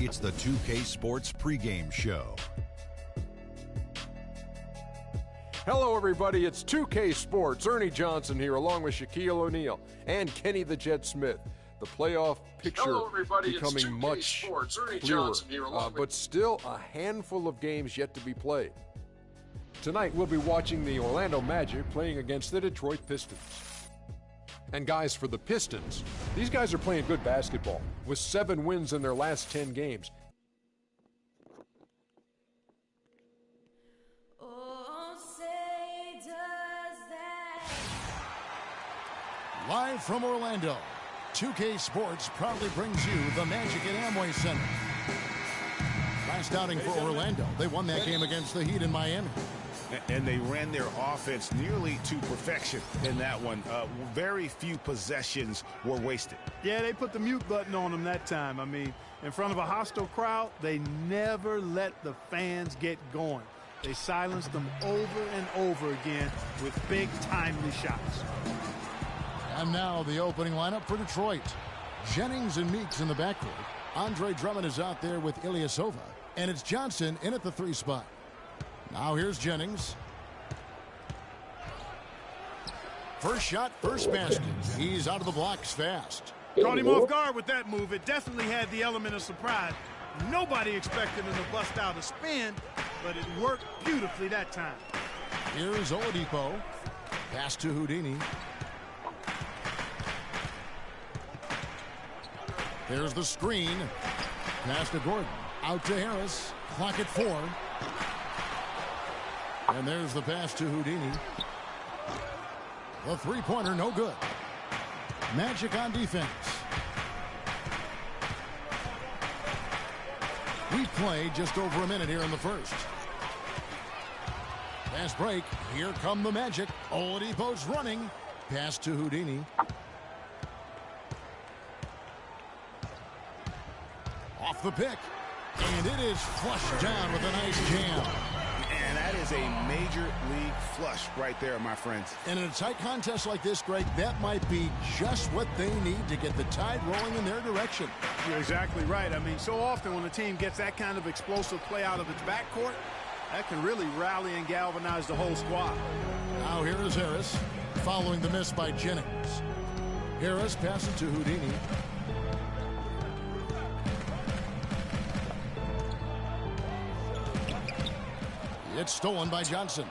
It's the 2K Sports pregame show. Hello, everybody. It's 2K Sports. Ernie Johnson here, along with Shaquille O'Neal and Kenny the Jet Smith. The playoff picture becoming much clearer, but still a handful of games yet to be played. Tonight, we'll be watching the Orlando Magic playing against the Detroit Pistons. And guys, for the Pistons, these guys are playing good basketball with 7 wins in their last 10 games. Live from Orlando, 2K Sports proudly brings you the Magic at Amway Center. Last outing for Orlando, they won that game against the Heat in Miami. And they ran their offense nearly to perfection in that one. Very few possessions were wasted. Yeah, they put the mute button on them that time. I mean, in front of a hostile crowd, they never let the fans get going. They silenced them over and over again with big, timely shots. And now the opening lineup for Detroit. Jennings and Meeks in the backcourt. Andre Drummond is out there with Ilyasova. And it's Johnson in at the 3 spot. Now here's Jennings. First shot, first basket. He's out of the blocks fast. Caught him off guard with that move. It definitely had the element of surprise. Nobody expected him to bust out a spin, but it worked beautifully that time. Here's Oladipo. Pass to Houdini. There's the screen. Pass to Gordon. Out to Harris. Clock at 4. And there's the pass to Houdini. The three-pointer, no good. Magic on defense. We play just over a minute here in the first. Fast break. Here come the Magic. Oladipo's running. Pass to Houdini. Off the pick. And it is flushed down with a nice jam. And that is a major league flush right there, my friends. And in a tight contest like this, Greg, that might be just what they need to get the tide rolling in their direction. You're exactly right. I mean, so often when a team gets that kind of explosive play out of its backcourt, that can really rally and galvanize the whole squad. Now here is Harris, following the miss by Jennings. Harris passes to Houdini. It's stolen by Johnson.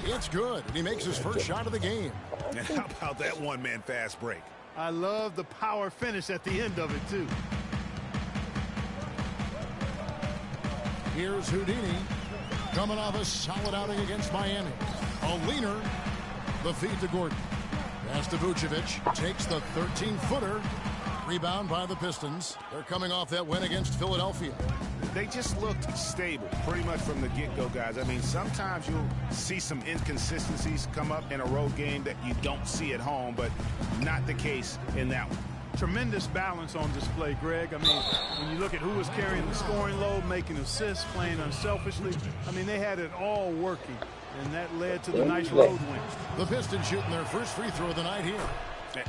It's good. He makes his first shot of the game. And how about that one-man fast break? I love the power finish at the end of it, too. Here's Houdini, coming off a solid outing against Miami. A leaner. The feed to Gordon. Pass to Vucevic. Takes the 13-footer. Rebound by the Pistons. They're coming off that win against Philadelphia. They just looked stable pretty much from the get-go, guys. I mean, sometimes you'll see some inconsistencies come up in a road game that you don't see at home, but not the case in that one. Tremendous balance on display, Greg. I mean, when you look at who was carrying the scoring load, making assists, playing unselfishly, I mean, they had it all working, and that led to the nice road win. The Pistons shooting their first free throw of the night here.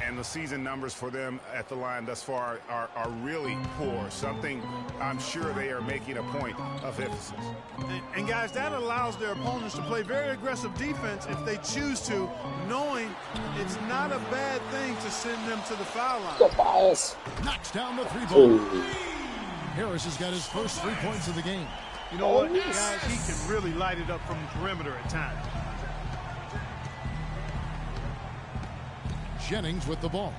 And the season numbers for them at the line thus far are really poor. Something I'm sure they are making a point of emphasis. And guys, that allows their opponents to play very aggressive defense if they choose to, knowing it's not a bad thing to send them to the foul line. Knocks down the 3-ball. Harris has got his first 3 points of the game. You know what, guys, he can really light it up from the perimeter at times. Jennings with the ball.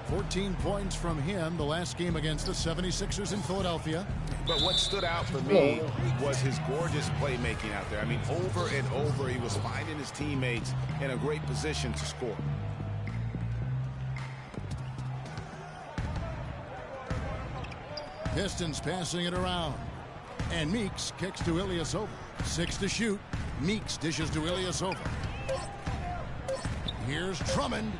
14 points from him the last game against the 76ers in Philadelphia. But what stood out for me was his gorgeous playmaking out there. I mean, over and over, he was finding his teammates in a great position to score. Pistons passing it around. And Meeks kicks to Ilyasova. 6 to shoot. Meeks dishes to Ilyasova. Here's Drummond.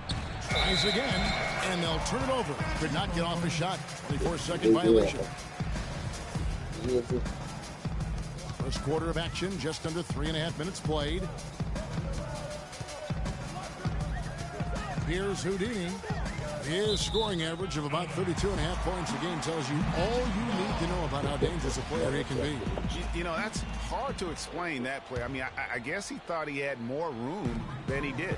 Tries again, and they'll turn it over. Could not get off a shot. 24-second violation. First quarter of action, just under 3.5 minutes played. Here's Houdini. His scoring average of about 32.5 points a game tells you all you need to know about how dangerous a player he can be. You know, that's hard to explain that play. I mean, I guess he thought he had more room than he did.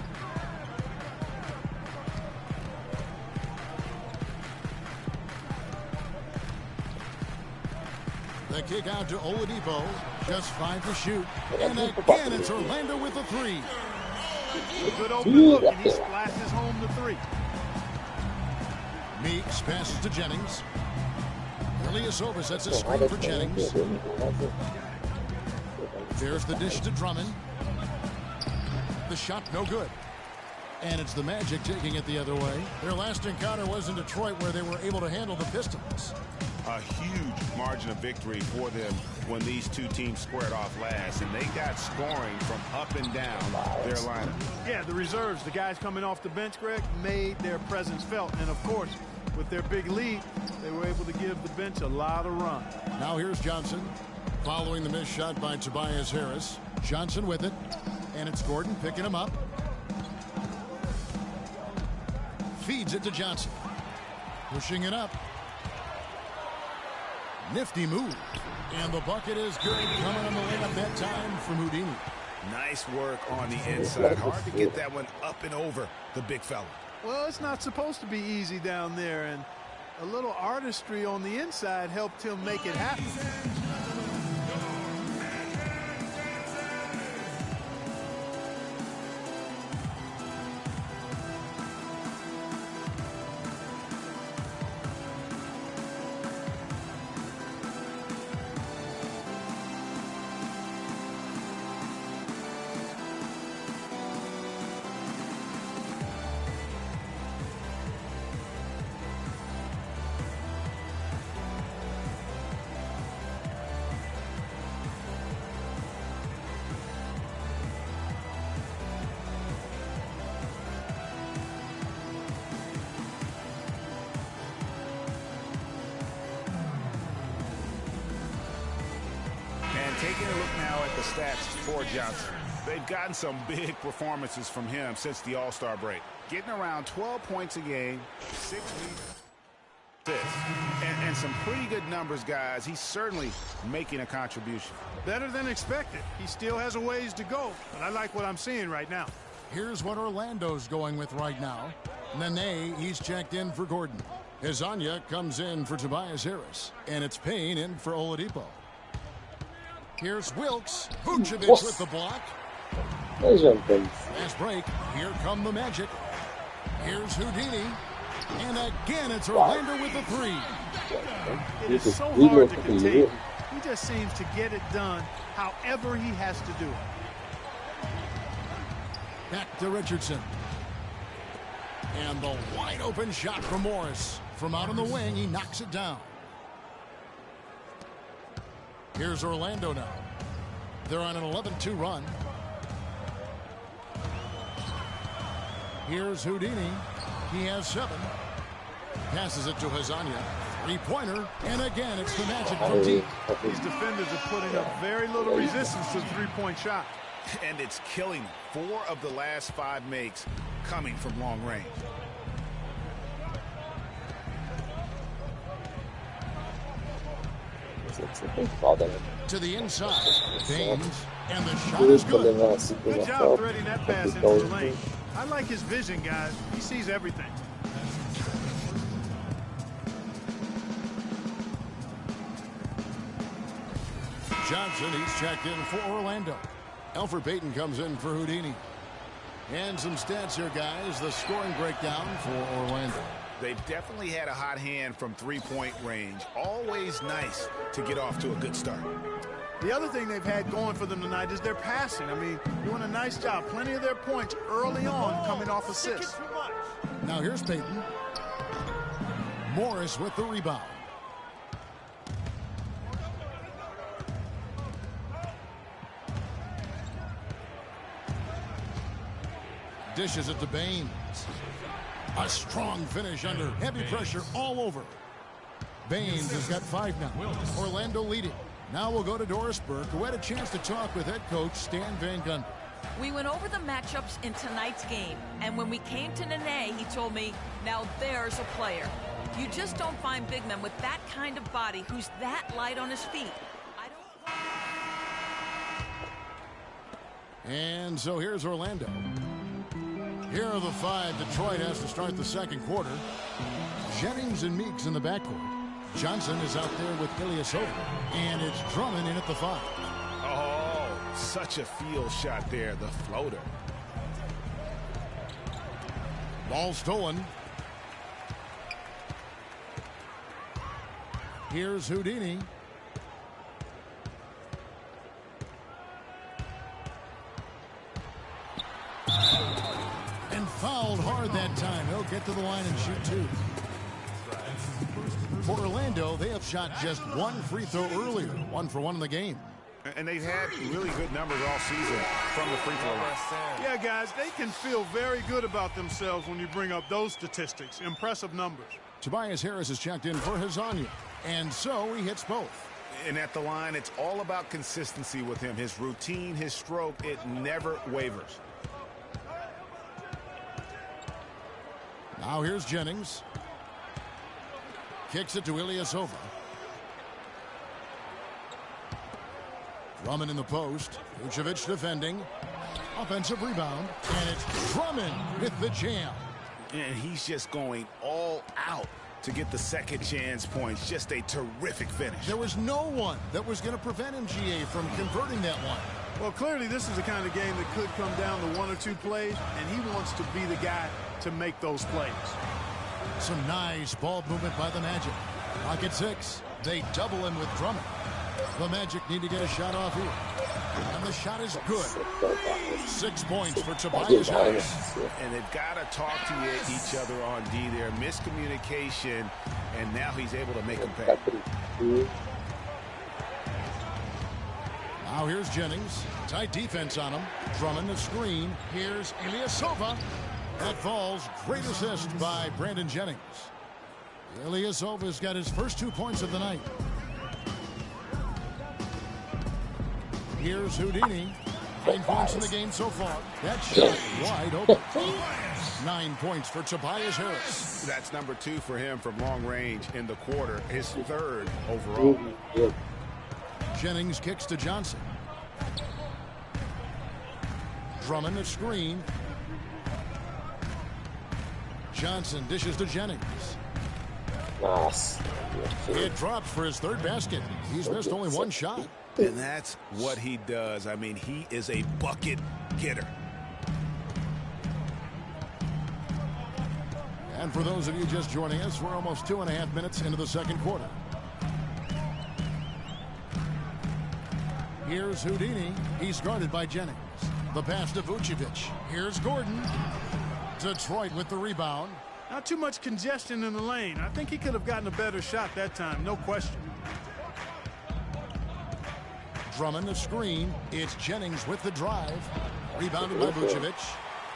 The kick out to Oladipo. Just 5 to shoot. And again, it's Orlando with a 3. Good open look, and he splashes home the 3. Meeks passes to Jennings. Ilyasova sets a screen for Jennings. There's the dish to Drummond. The shot no good. And it's the Magic taking it the other way. Their last encounter was in Detroit, where they were able to handle the Pistons. A huge margin of victory for them when these two teams squared off last, and they got scoring from up and down their lineup. Yeah, the reserves, the guys coming off the bench, Greg, made their presence felt. And, of course, with their big lead, they were able to give the bench a lot of run. Now here's Johnson. Following the missed shot by Tobias Harris. Johnson with it. And it's Gordon picking him up. Feeds it to Johnson. Pushing it up. Nifty move. And the bucket is good. Coming on the layup that time from Houdini. Nice work on the inside. Hard to get that one up and over the big fella. Well, it's not supposed to be easy down there, and a little artistry on the inside helped him make it happen. Taking a look now at the stats for Johnson. They've gotten some big performances from him since the All-Star break. Getting around 12 points a game, 6 assists, and some pretty good numbers, guys. He's certainly making a contribution. Better than expected. He still has a ways to go, but I like what I'm seeing right now. Here's what Orlando's going with right now. Nene, he's checked in for Gordon. Hezonja comes in for Tobias Harris. And it's Payne in for Oladipo. Here's Wilkes. Vucevic with the block. Fast break. Here come the Magic. Here's Houdini. And again, it's Orlando with the 3. It is so hard to contain. He just seems to get it done however he has to do it. Back to Richardson. And the wide open shot from Morris. From out on the wing, he knocks it down. Here's Orlando now. They're on an 11-2 run. Here's Houdini. He has 7. Passes it to Hezonja. 3-pointer. And again, it's the Magic from deep. These defenders are putting up very little resistance to the 3-point shot. And it's killing 4 of the last 5 makes coming from long range. To the inside. Baines. And the shot is good. Good job threading that pass into the lane. I like his vision, guys. He sees everything. Johnson, he's checked in for Orlando. Elfrid Payton comes in for Houdini. And some stats here, guys. The scoring breakdown for Orlando. They've definitely had a hot hand from 3-point range. Always nice to get off to a good start. The other thing they've had going for them tonight is their passing. I mean, doing a nice job. Plenty of their points early on coming off assists. Now here's Payton. Morris with the rebound. Dishes it to Baines. A strong finish under heavy pressure all over. Baines has got 5 now. Orlando leading. Now we'll go to Doris Burke, who had a chance to talk with head coach Stan Van Gundy. We went over the matchups in tonight's game, and when we came to Nene, he told me, now there's a player. You just don't find big men with that kind of body who's that light on his feet. And so here's Orlando. Here are the 5 Detroit has to start the second quarter. Jennings and Meeks in the backcourt. Johnson is out there with Ilyasova. And it's Drummond in at the 5. Oh, such a field shot there, the floater. Ball stolen. Here's Houdini. And fouled hard that time. He'll get to the line and shoot 2. For Orlando, they have shot just 1 free throw earlier. 1 for 1 in the game. And they've had really good numbers all season from the free throw line. Yeah, guys, they can feel very good about themselves when you bring up those statistics. Impressive numbers. Tobias Harris is checked in for Hezonja. And so he hits both. And at the line, it's all about consistency with him. His routine, his stroke, it never wavers. Now here's Jennings. Kicks it to Ilyasova. Drummond in the post. Vucevic defending. Offensive rebound. And it's Drummond with the jam. And he's just going all out to get the second chance points. Just a terrific finish. There was no one that was going to prevent MGA from converting that one. Well, clearly this is the kind of game that could come down to 1 or 2 plays, and he wants to be the guy to make those plays. Some nice ball movement by the Magic. Pocket 6. They double him with Drummond. The Magic need to get a shot off here. And the shot is good. 6 points for Tobias Harris. And they've got to talk to each other on D there. Miscommunication, and now he's able to make them pay. Now here's Jennings. Tight defense on him. Drummond the screen. Here's Ilyasova. That falls. Great assist by Brandon Jennings. Ilyasova's got his first 2 points of the night. Here's Houdini. 9 points in the game so far. That shot wide open. 9 points for Tobias Harris. That's number 2 for him from long range in the quarter. His 3rd overall. Jennings kicks to Johnson. Drummond the screen. Johnson dishes to Jennings. It drops for his 3rd basket. He's missed only 1 shot. And that's what he does. I mean, he is a bucket getter. And for those of you just joining us, we're almost 2.5 minutes into the second quarter. Here's Houdini. He's guarded by Jennings. The pass to Vucevic. Here's Gordon. Detroit with the rebound. Not too much congestion in the lane. I think he could have gotten a better shot that time, no question. Drummond the screen. It's Jennings with the drive. Rebounded by Vucevic.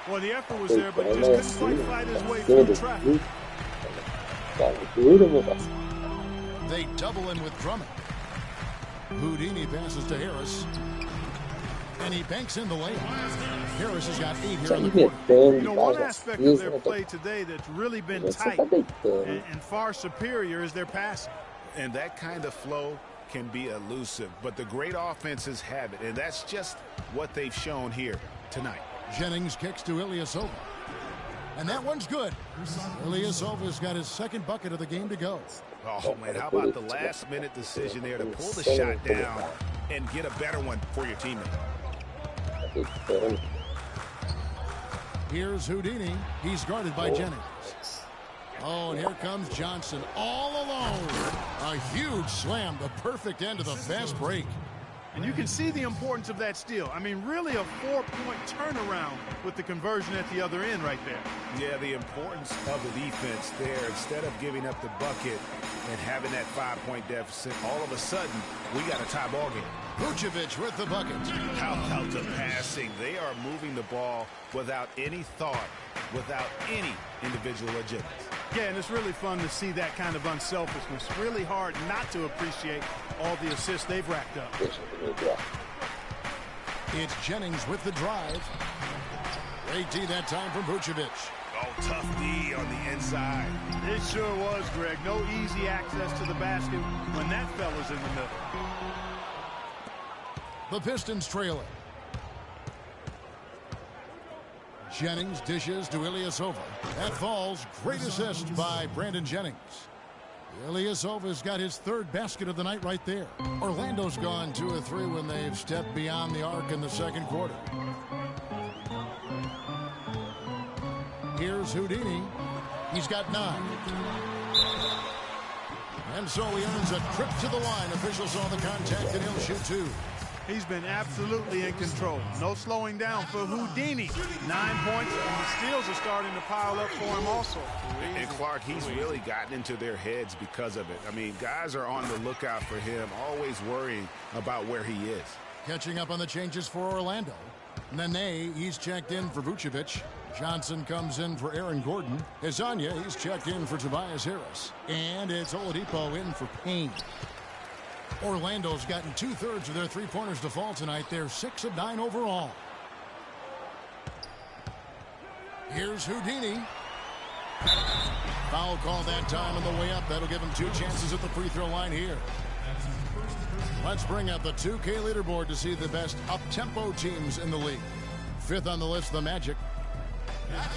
Well, the effort was there, but he just couldn't quite fight his way through the traffic. They double him with Drummond. Houdini passes to Harris. And he banks in the lane. Harris has got 8 here in the quarter. You know, one aspect of their play today that's really been tight and far superior is their passing. And that kind of flow can be elusive, but the great offenses have it, and that's just what they've shown here tonight. Jennings kicks to Ilyasova. And that one's good. Ilyasova's got his 2nd bucket of the game to go. Oh, man, how about the last-minute decision there to pull the shot down and get a better one for your teammate? Here's Houdini. He's guarded by Jennings. Oh, and here comes Johnson all alone. A huge slam, the perfect end of the fast break. And you can see the importance of that steal. I mean, really a 4-point turnaround with the conversion at the other end right there. Yeah, the importance of the defense there. Instead of giving up the bucket and having that 5-point deficit, all of a sudden, we got a tie ball game. Vucevic with the bucket. How about the passing? They are moving the ball without any thought, without any individual agenda. Yeah, and it's really fun to see that kind of unselfishness. Really hard not to appreciate all the assists they've racked up. It's Jennings with the drive. Great D that time from Vucevic. Oh, tough D on the inside. It sure was, Greg. No easy access to the basket when that fella's in the middle. The Pistons trail it. Jennings dishes to Ilyasova. That falls. Great assist by Brandon Jennings. Ilyasova's got his third basket of the night right there. Orlando's gone 2 of 3 when they've stepped beyond the arc in the second quarter. Here's Houdini. He's got 9. And so he earns a trip to the line. Officials saw the contact and he'll shoot 2. He's been absolutely in control. No slowing down for Houdini. 9 points, and the steals are starting to pile up for him also. And Clark, he's really gotten into their heads because of it. I mean, guys are on the lookout for him, always worrying about where he is. Catching up on the changes for Orlando. Nene, he's checked in for Vucevic. Johnson comes in for Aaron Gordon. Hezonja, he's checked in for Tobias Harris. And it's Oladipo in for Payne. Orlando's gotten 2/3 of their three-pointers to fall tonight. They're 6 of 9 overall. Here's Houdini. Foul call that time on the way up. That'll give him 2 chances at the free throw line here. Let's bring out the 2K leaderboard to see the best up-tempo teams in the league. 5th on the list, the Magic.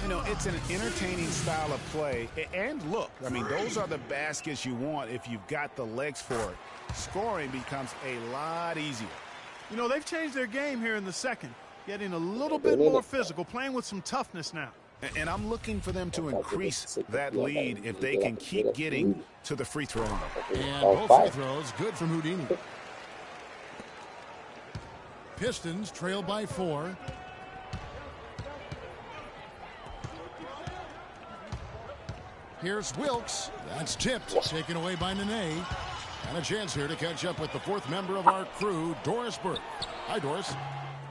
You know, it's an entertaining style of play. And look, I mean, those are the baskets you want if you've got the legs for it. Scoring becomes a lot easier. You know, they've changed their game here in the second, getting a little bit more physical, playing with some toughness now. And I'm looking for them to increase that lead if they can keep getting to the free throw line. And both free throws good from Houdini. Pistons trail by 4. Here's Wilkes. That's tipped. Taken away by Nene. And a chance here to catch up with the 4th member of our crew, Doris Burke. Hi, Doris.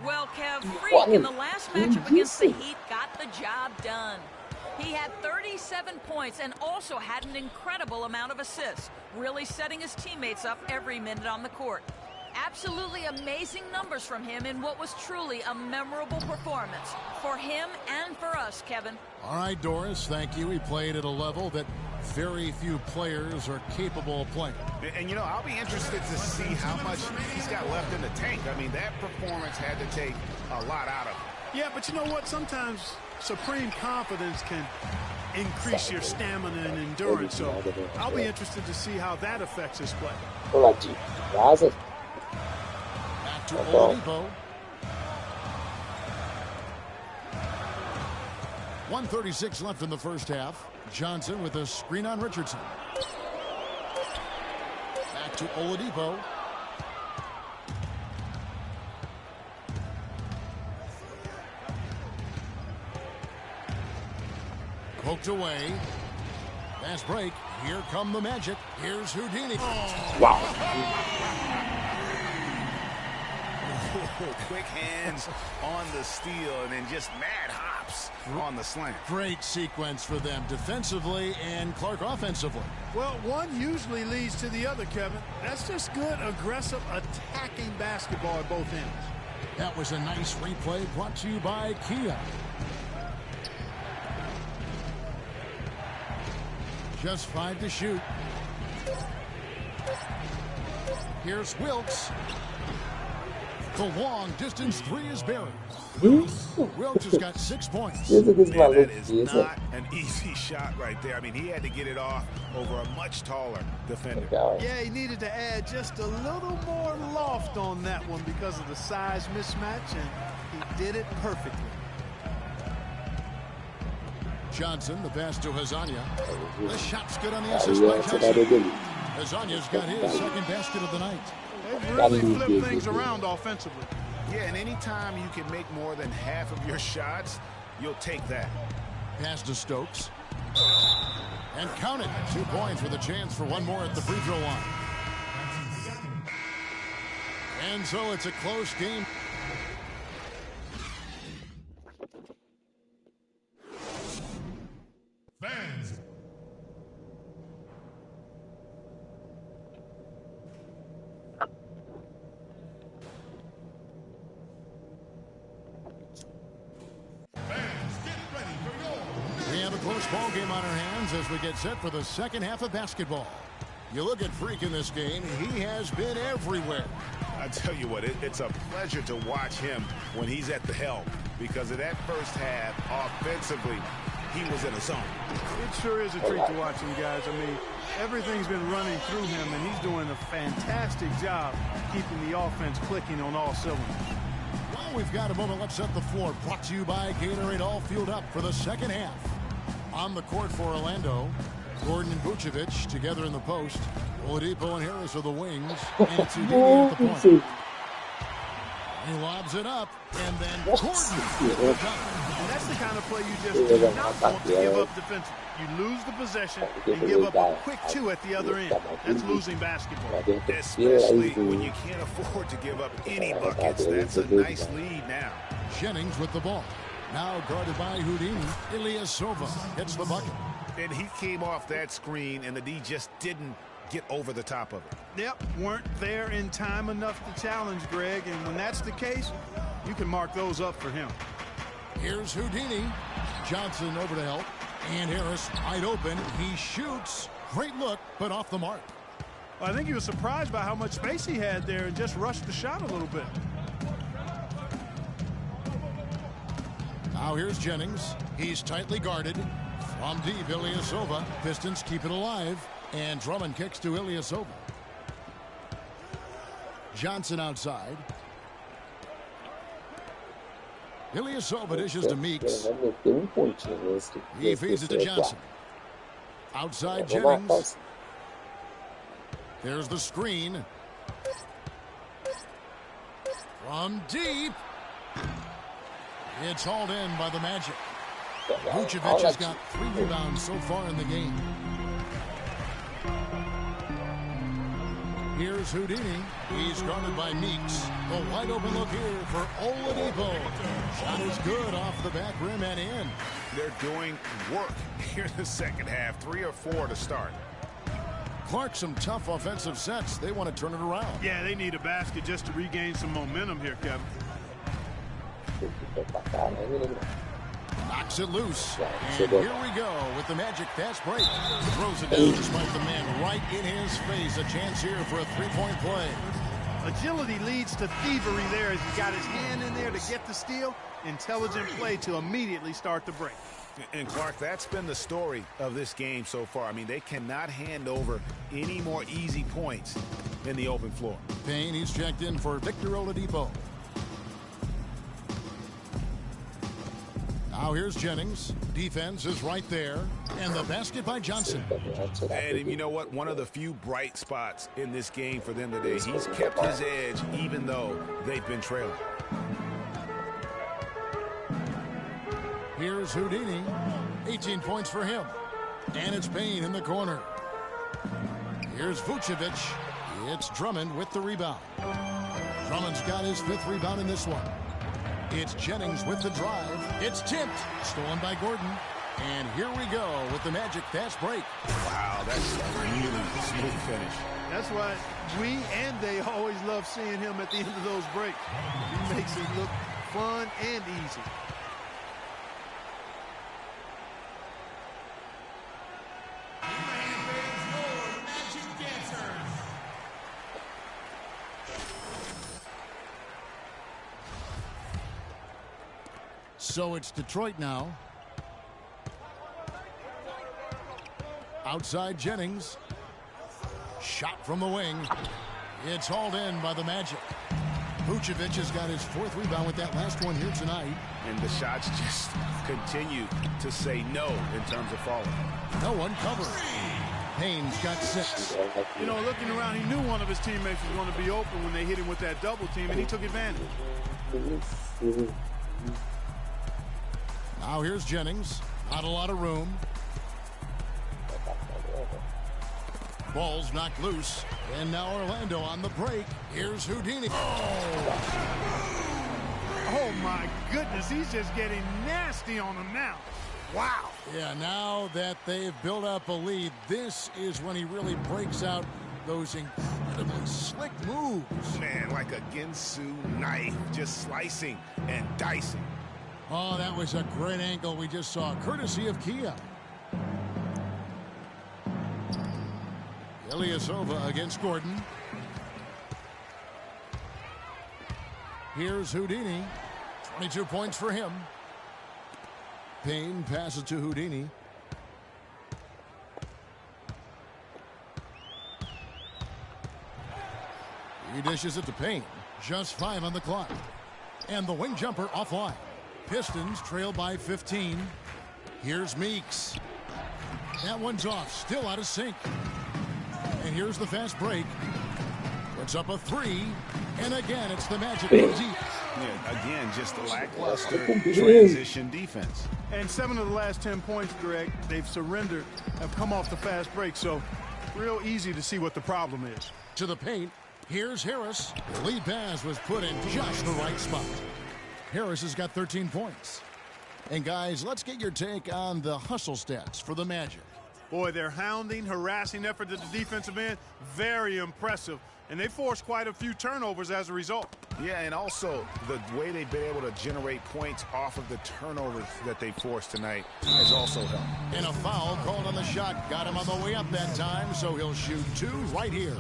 Well, Kev, Freak in the last matchup against the Heat got the job done. He had 37 points and also had an incredible amount of assists, really setting his teammates up every minute on the court. Absolutely amazing numbers from him in what was truly a memorable performance for him and for us, Kevin. All right, Doris, thank you. He played at a level that very few players are capable of playing. And, you know, I'll be interested to see how much he's got left in the tank. I mean, that performance had to take a lot out of him. Yeah, but you know what? Sometimes supreme confidence can increase your stamina and endurance. So I'll be interested to see how that affects his play. Back to Oladipo. 1:36 left in the first half. Johnson with a screen on Richardson. Back to Oladipo. Poked away. Fast break. Here come the Magic. Here's Houdini. Oh. Wow. Quick hands on the steal and then just mad hops on the slant. Great sequence for them defensively and Clark offensively. Well, one usually leads to the other, Kevin. That's just good, aggressive, attacking basketball at both ends. That was a nice replay brought to you by Kia. Just 5 to shoot. Here's Wilkes. The long distance 3 is buried. Wilkes has got 6 points. Man, that is not an easy shot right there. I mean, he had to get it off over a much taller defender. Yeah, he needed to add just a little more loft on that one because of the size mismatch, and he did it perfectly. Johnson, the pass to Hezonja. The shot's good on the assist by Johnson. Hezonja's got his second basket of the night. They've really flipped things around offensively. Yeah, and anytime you can make more than half of your shots, you'll take that. Pass to Stokes. And count it. 2 points with a chance for one more at the free throw line. And so it's a close game. Fans. this ball game on our hands as we get set for the second half of basketball. You look at Freak in this game, he has been everywhere. I tell you what, it's a pleasure to watch him when he's at the helm, because in that first half, offensively, he was in a zone. It sure is a treat to watch him, guys. I mean, everything's been running through him, and he's doing a fantastic job keeping the offense clicking on all cylinders. Well, we've got a moment. Let's set the floor. Brought to you by Gatorade, all fueled up for the second half. On the court for Orlando, Gordon and Vucevic together in the post. Oladipo and Harris are the wings. And it's Houdini at the point. He lobs it up, and then Gordon. And that's the kind of play you just do not want to give up defensively. You lose the possession and give up a quick two at the other end. That's losing basketball. Especially when you can't afford to give up any buckets. That's a nice lead now. Jennings with the ball. Now guarded by Houdini. Ilyasova hits the bucket. And he came off that screen, and the D just didn't get over the top of it. Yep, weren't there in time enough to challenge Greg, and when that's the case, you can mark those up for him. Here's Houdini. Johnson over to help. And Harris wide open. He shoots. Great look, but off the mark. I think he was surprised by how much space he had there and just rushed the shot a little bit. Now here's Jennings. He's tightly guarded. From deep, Ilyasova. Pistons keep it alive. And Drummond kicks to Ilyasova. Johnson outside. Ilyasova dishes to Meeks. He feeds it to Johnson. Outside Jennings. There's the screen. From deep. It's hauled in by the Magic. Vucevic has got 3 rebounds so far in the game. Here's Houdini. He's guarded by Meeks. A wide open look here for Oladipo. Shot is good off the back rim and in. They're doing work here in the second half. 3 or 4 to start. Clark, some tough offensive sets. They want to turn it around. Yeah, they need a basket just to regain some momentum here, Kevin. Knocks it loose. And here we go with the Magic fast break. Throws it down despite the man right in his face. A chance here for a three-point play. Agility leads to thievery there as he got his hand in there to get the steal. Intelligent play to immediately start the break. And Clark, that's been the story of this game so far. I mean, they cannot hand over any more easy points in the open floor. Payne, he's checked in for Victor Oladipo. Now here's Jennings. Defense is right there. And the basket by Johnson. And you know what? One of the few bright spots in this game for them today. He's kept his edge even though they've been trailing. Here's Houdini. 18 points for him. And it's Payne in the corner. Here's Vucevic. It's Drummond with the rebound. Drummond's got his 5th rebound in this one. It's Jennings with the drive. It's tipped. Stolen by Gordon. And here we go with the Magic fast break. Wow, that's a really smooth finish. That's why we and they always love seeing him at the end of those breaks. He makes it look fun and easy. So it's Detroit now. Outside Jennings. Shot from the wing. It's hauled in by the Magic. Vucevic has got his 4th rebound with that last one here tonight. And the shots just continue to say no in terms of falling. No one covers. Payne's got 6. You know, looking around, he knew one of his teammates was going to be open when they hit him with that double team, and he took advantage. Now here's Jennings. Not a lot of room. Ball's knocked loose. And now Orlando on the break. Here's Houdini. Oh, my goodness. He's just getting nasty on him now. Wow. Yeah, now that they've built up a lead, this is when he really breaks out those incredibly slick moves. Man, like a Ginsu knife, just slicing and dicing. Oh, that was a great angle we just saw, courtesy of Kia. Ilyasova against Gordon. Here's Houdini. 22 points for him. Payne passes to Houdini. He dishes it to Payne. Just 5 on the clock. And the wing jumper offline. Pistons trail by 15. Here's Meeks. That one's off. Still out of sync. And here's the fast break. Puts up a 3. And again, it's the Magic. Yeah, again, just lackluster transition defense. And 7 of the last 10 points, Greg, they've surrendered, have come off the fast break. So real easy to see what the problem is. To the paint. Here's Harris. The lead pass was put in just the right spot. Harris has got 13 points. And guys, let's get your take on the hustle stats for the Magic. Boy, their hounding, harassing effort at the defensive end, very impressive. And they forced quite a few turnovers as a result. Yeah, and also the way they've been able to generate points off of the turnovers that they forced tonight has also helped. And a foul called on the shot. Got him on the way up that time, so he'll shoot 2 right here.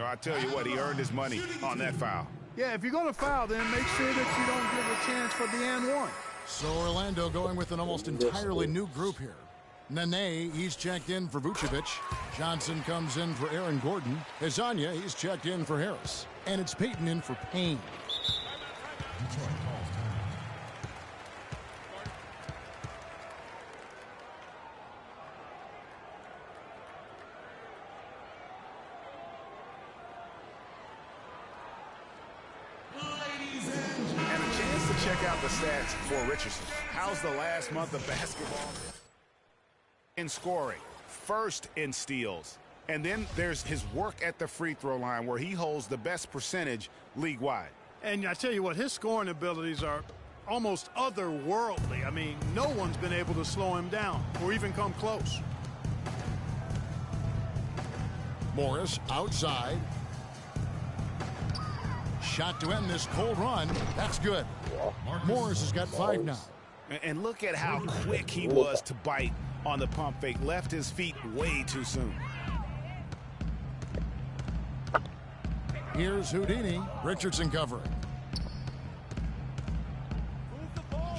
I tell you what, he earned his money on that foul. Yeah, if you're going to foul, then make sure that you don't give a chance for the and one. So Orlando going with an almost entirely new group here. Nene, he's checked in for Vucevic. Johnson comes in for Aaron Gordon. Hezonja, he's checked in for Harris. And it's Payton in for Payne. Check out the stats for Richardson. How's the last month of basketball? In scoring, first in steals. And then there's his work at the free throw line where he holds the best percentage league-wide. And I tell you what, his scoring abilities are almost otherworldly. I mean, no one's been able to slow him down or even come close. Morris outside. Shot to end this cold run. That's good. Morris has got 5 now. And look at how quick he was to bite on the pump fake. Left his feet way too soon. Here's Houdini. Richardson covering.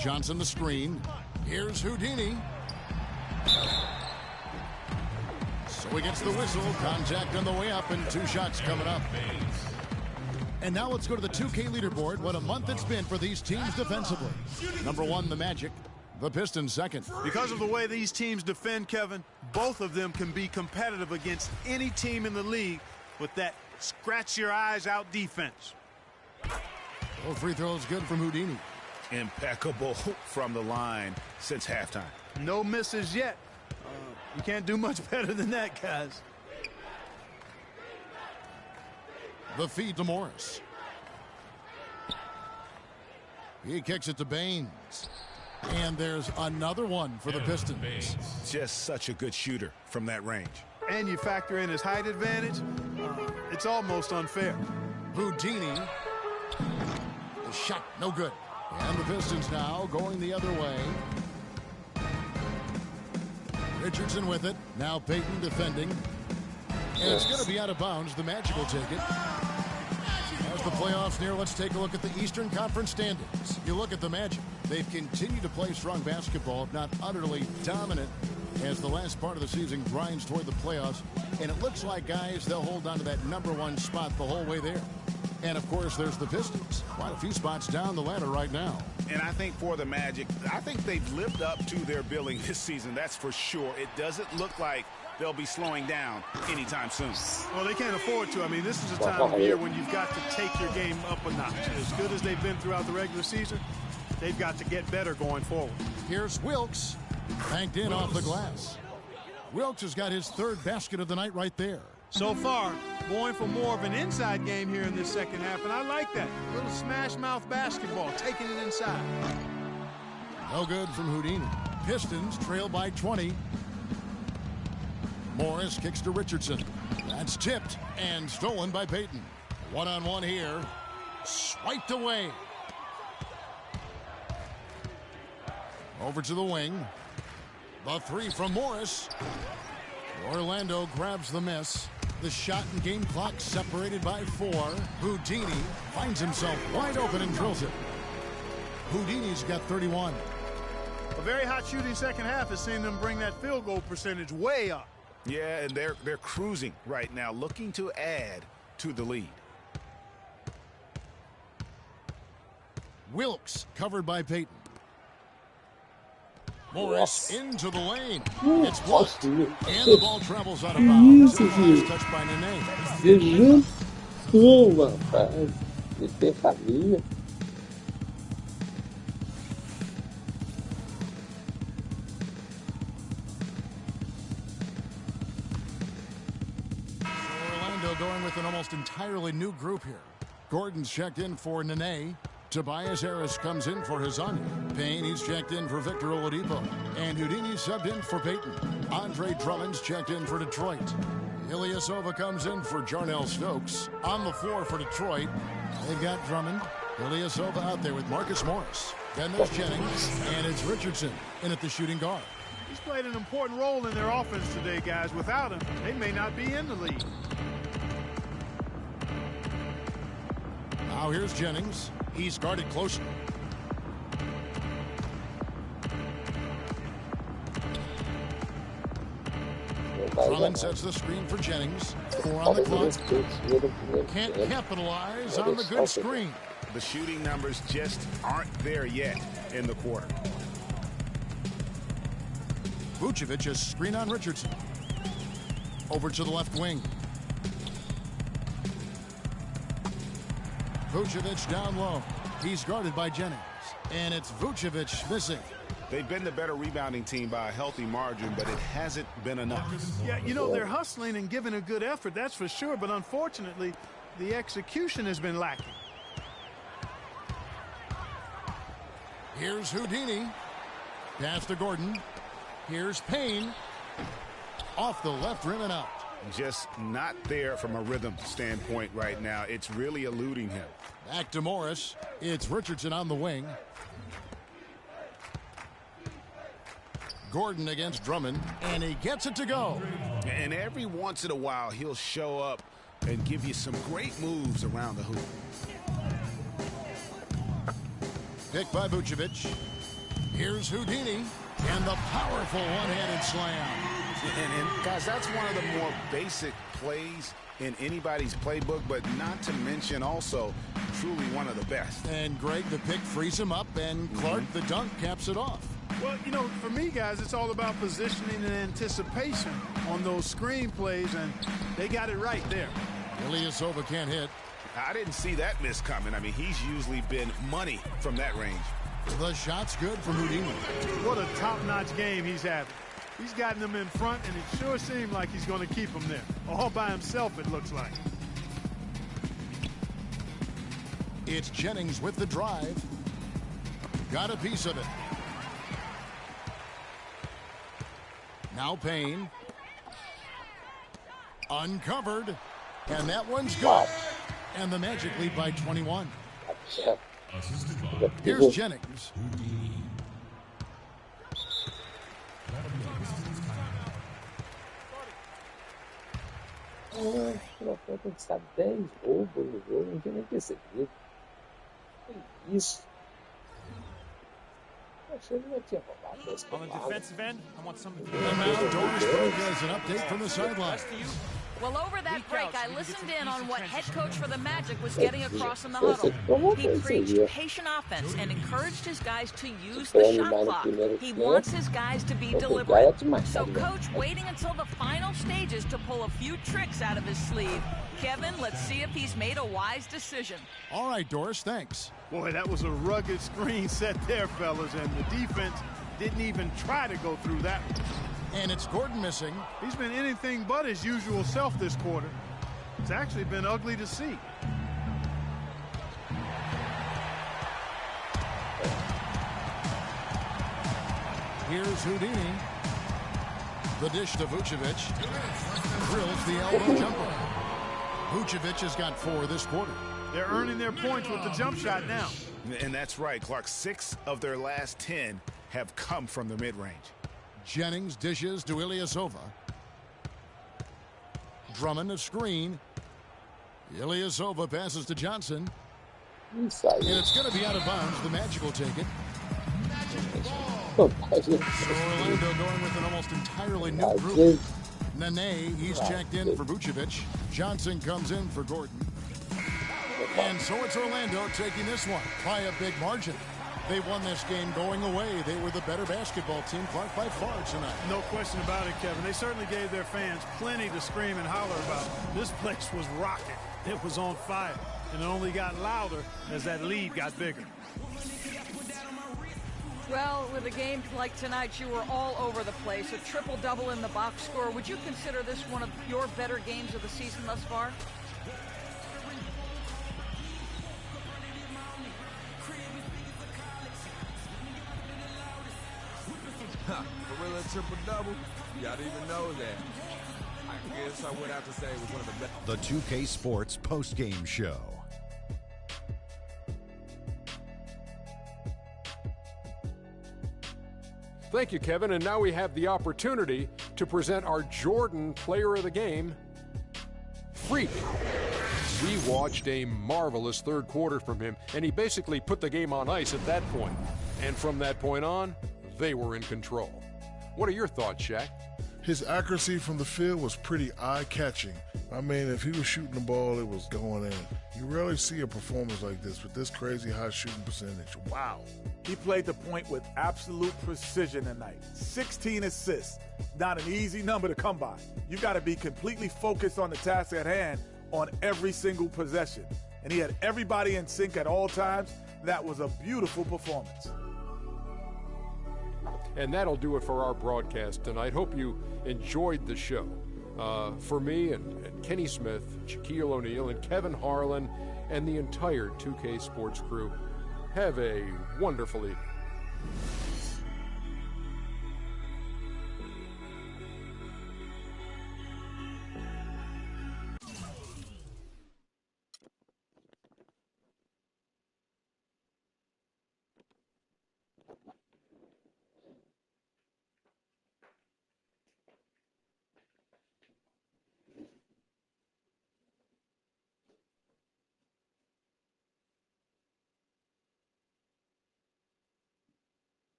Johnson the screen. Here's Houdini. So he gets the whistle. Contact on the way up and 2 shots coming up. And now let's go to the 2K leaderboard. What a month it's been for these teams defensively. Number 1, the Magic. The Pistons second. Because of the way these teams defend, Kevin, both of them can be competitive against any team in the league with that scratch-your-eyes-out defense. Well, free throws good from Houdini. Impeccable from the line since halftime. No misses yet. You can't do much better than that, guys. The feed to Morris. He kicks it to Baines. And there's another one for the Pistons. Just such a good shooter from that range. And you factor in his height advantage, it's almost unfair. Houdini. The shot, no good. And the Pistons now going the other way. Richardson with it. Now Payton defending. And it's going to be out of bounds. The Magic will take it. As the playoffs near, let's take a look at the Eastern Conference standings. You look at the Magic. They've continued to play strong basketball, if not utterly dominant, as the last part of the season grinds toward the playoffs. And it looks like, guys, they'll hold on to that number 1 spot the whole way there. And, of course, there's the Pistons. Quite a few spots down the ladder right now. And I think for the Magic, I think they've lived up to their billing this season. That's for sure. It doesn't look like they'll be slowing down anytime soon. Well, they can't afford to. I mean, this is a time of year when you've got to take your game up a notch. As good as they've been throughout the regular season, they've got to get better going forward. Here's Wilkes. Banked in off the glass. Wilkes has got his 3rd basket of the night right there. So far, going for more of an inside game here in this second half, and I like that. A little smash mouth basketball, taking it inside. No good from Houdini. Pistons trail by 20. Morris kicks to Richardson. That's tipped and stolen by Payton. 1-on-1 here. Swiped away. Over to the wing. The 3 from Morris. Orlando grabs the miss. The shot and game clock separated by 4. Houdini finds himself wide open and drills it. Houdini's got 31. A very hot shooting second half has seen them bring that field goal percentage way up. Yeah, and they're cruising right now, looking to add to the lead. Wilkes covered by Payton. Morris into the lane. It's blocked. And the ball travels out of bounds. Touched by Nene. Rapaz. De ter família. Orlando going with an almost entirely new group here. Gordon's checked in for Nene. Tobias Harris comes in for Hazanya. Payne, he's checked in for Victor Oladipo. And Houdini subbed in for Payton. Andre Drummond's checked in for Detroit. Ilyasova comes in for Jarnell Stokes. On the floor for Detroit, they've got Drummond. Ilyasova out there with Marcus Morris. Then there's Jennings, and it's Richardson in at the shooting guard. He's played an important role in their offense today, guys. Without him, they may not be in the lead. Now here's Jennings. He's guarded closely. Drummond sets the screen for Jennings. 4 on the clock. Can't capitalize on the good screen. The shooting numbers just aren't there yet in the quarter. Vucevic has screen on Richardson. Over to the left wing. Vucevic down low. He's guarded by Jennings. And it's Vucevic missing. They've been the better rebounding team by a healthy margin, but it hasn't been enough. Yeah, you know, they're hustling and giving a good effort, that's for sure. But unfortunately, the execution has been lacking. Here's Houdini. Pass to Gordon. Here's Payne. Off the left rim and out. Just not there from a rhythm standpoint right now. It's really eluding him. Back to Morris. It's Richardson on the wing. Gordon against Drummond, and he gets it to go. And every once in a while, he'll show up and give you some great moves around the hoop. Picked by Vucevic. Here's Houdini, and the powerful one-handed slam. And guys, that's one of the more basic plays in anybody's playbook, but not to mention also truly one of the best. And Greg, the pick frees him up, and Clark, the dunk, caps it off. Well, you know, for me, guys, it's all about positioning and anticipation on those screen plays, and they got it right there. Ilyasova can't hit. I didn't see that miss coming. I mean, he's usually been money from that range. The shot's good from Houdini. What a top-notch game he's having. He's gotten them in front, and it sure seemed like he's going to keep them there. All by himself, it looks like. It's Jennings with the drive. Got a piece of it. Now Payne. Uncovered. And that one's good. And the Magic lead by 21. Here's Jennings. Ela foi conquistar 10 roubos no jogo, não tinha nem percebido. Que isso? Achei que não tinha roubado. On the defensive end, I want some of you. And now Doris Berg has an update from the sideline. Well, over that break, I listened in on what head coach for the Magic was getting across in the huddle. He preached patient offense and encouraged his guys to use the shot clock. He wants his guys to be deliberate. So coach waiting until the final stages to pull a few tricks out of his sleeve. Kevin, let's see if he's made a wise decision. All right, Doris, thanks. Boy, that was a rugged screen set there, fellas, and the defense didn't even try to go through that one. And it's Gordon missing. He's been anything but his usual self this quarter. It's actually been ugly to see. Here's Houdini. The dish to Vucevic. Drills the elbow jumper. Vucevic has got 4 this quarter. They're earning their points with the jump shot now. And that's right, Clark. 6 of their last 10 have come from the mid-range. Jennings dishes to Ilyasova. Drummond a screen. Ilyasova passes to Johnson. And it's going to be out of bounds. The Magic will take it. So Orlando going with an almost entirely new group. Nene, he's checked in for Vucevic. Johnson comes in for Gordon. And so it's Orlando taking this one by a big margin. They won this game going away. They were the better basketball team, Clark, by far tonight. No question about it, Kevin. They certainly gave their fans plenty to scream and holler about. This place was rocking. It was on fire. And it only got louder as that lead got bigger. Well, with a game like tonight, you were all over the place. A triple-double in the box score. Would you consider this one of your better games of the season thus far? Gorilla triple-double? Y'all didn't even know that. I guess I would have to say it was one of the best. The 2K Sports post-game show. Thank you, Kevin. And now we have the opportunity to present our Jordan Player of the Game, Freak. We watched a marvelous third quarter from him, and he basically put the game on ice at that point. And from that point on, they were in control. What are your thoughts, Shaq? His accuracy from the field was pretty eye-catching. I mean, if he was shooting the ball, it was going in. You rarely see a performance like this with this crazy high shooting percentage. Wow. He played the point with absolute precision tonight. 16 assists. Not an easy number to come by. You've got to be completely focused on the task at hand on every single possession. And he had everybody in sync at all times. That was a beautiful performance. And that'll do it for our broadcast tonight. Hope you enjoyed the show. For me and Kenny Smith, Shaquille O'Neal, and Kevin Harlan, and the entire 2K Sports crew, have a wonderful evening.